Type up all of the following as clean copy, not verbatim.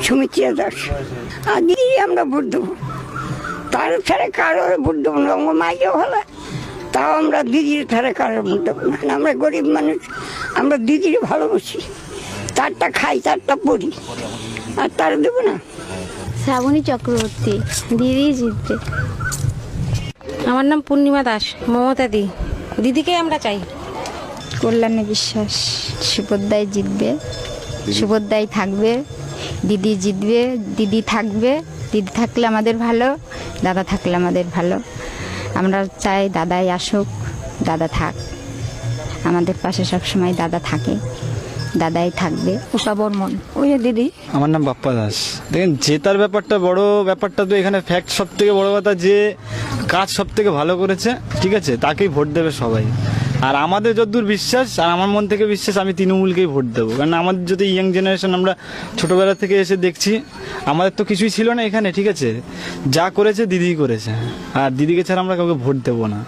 সুমিত্রা দাস। আর দিদি আমরা ভোট দেবো, তার ছাড়া কারোর ভোট দেবো না। মাইকে ভালো, তাও আমরা দিদির ছাড়া কারোর ভোট দেবো না। আমরা গরিব মানুষ, আমরা দিদির ভালোবাসি, তারটা খাই, তারটা পড়ি, আর তার দেবো না। শ্রাবণী চক্রবর্তী, দিদি জিতবে। আমার নাম পূর্ণিমা দাস। মমতা দি, দিদিকে আমরা চাই। কল্যাণী বিশ্বাস। সুভদ্রাই জিতবে, সুভদ্রাই থাকবে, দিদি জিতবে, দিদি থাকবে। দিদি থাকলে আমাদের ভালো, দাদা থাকলে আমাদের ভালো। আমরা চাই দাদাই আসুক, দাদা থাক আমাদের পাশে, সবসময় দাদা থাকে, দাদাই থাকবে। উষা বর্মন। ওই যে দিদি। আমার নাম বাপ্পা দাস। দেখেন, জেতার ব্যাপারটা বড় ব্যাপারটা তো এখানে ফ্যাক্ট সব থেকে বড় কথা, যে কাজ সব থেকে ভালো করেছে, ঠিক আছে, তাকেই ভোট দেবে সবাই। আর আমাদের যতদূর বিশ্বাস, আর আমার মন থেকে বিশ্বাস, আমি তৃণমূলকেই ভোট দেবো। কারণ আমাদের যদি ইয়াং জেনারেশন, আমরা ছোটোবেলা থেকে এসে দেখছি, আমাদের তো কিছুই ছিল না এখানে, ঠিক আছে, যা করেছে দিদিই করেছে। আর দিদিকে ছাড়া আমরা কাউকে ভোট দেবো না।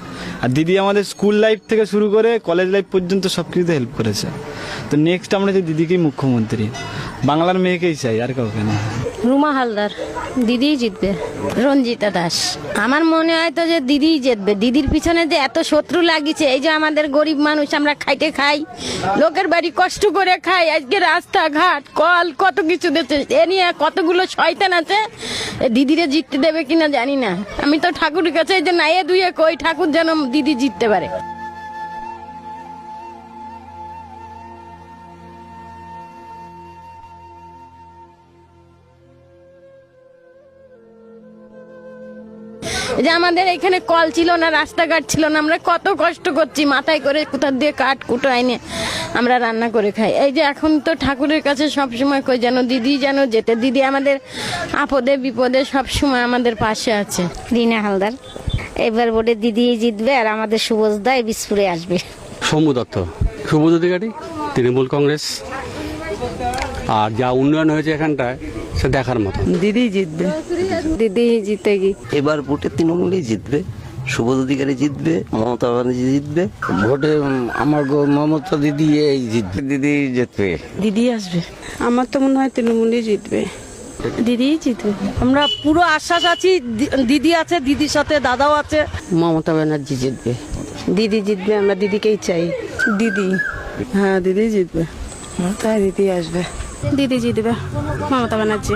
আর দিদি আমাদের স্কুল লাইফ থেকে শুরু করে কলেজ লাইফ পর্যন্ত সব কিছুতে হেল্প করেছে। তো নেক্সট আমরা যে দিদিকেই মুখ্যমন্ত্রী, বাংলার মেয়েকেই চাই, আর কাউকে না। রুমা হালদার, দিদিই জিতবে। রঞ্জিতা দাস। আমার মনে হয় তো যে দিদিই জিতবে। দিদির পিছনে যে এত শত্রু লাগিয়েছে, এই যে আমাদের গরিব মানুষ, আমরা খাইতে খাই, লোকের বাড়ি কষ্ট করে খাই, আজকে রাস্তাঘাট কল কত কিছু দিচ্ছে, এ নিয়ে কতগুলো শয়তান আছে। দিদিরে জিততে দেবে কিনা জানি না। আমি তো ঠাকুরের কাছে এই যে নাইয়ে দুয়ে কই, ঠাকুর যেন দিদি জিততে পারে। যে আমাদের এখানে কল ছিল না, রাস্তাঘাট ছিল না, আমরা কত কষ্ট করছি, মাথায় করে কোথা দিয়ে কাঠ কুটো এনে আমরা রান্না করে খাই। এই যে এখন তো ঠাকুরের কাছে সব সময় কই যেন দিদি যেন যেতে, দিদি আমাদের আপদে বিপদে সব সময় আমাদের পাশে আছে। রিনা হালদার। এবার ভোটে দিদি জিতবে, আর আমাদের সুভদ্রা বিস্ফুরে আসবে। শম্ভু দত্ত। শুভজ অধিকারী, তৃণমূল কংগ্রেস। আর যা উন্নয়ন হয়েছে এখানটায়, সে দেখার মতো। দিদি জিতবে, দিদি জিতে গি। এবার ভোটে তৃণমূলই জিতবে, শুভজ অধিকারী জিতবে, মমতা ব্যানার্জি জিতবে। ভোটে আমার মমতা দিদি জিতবে, দিদি জিতবে, দিদি আসবে। আমার তো মনে হয় তৃণমূলই জিতবে, দিদিই জিতবে। আমরা পুরো আশ্বাস আছি, দিদি আছে, দিদির সাথে দাদাও আছে। মমতা ব্যানার্জি জিতবে, দিদি জিতবে, আমরা দিদিকেই চাই। দিদি, হ্যাঁ দিদি জিতবে, তাই দিদি আসবে। দিদি জিতবে, মমতা ব্যানার্জি।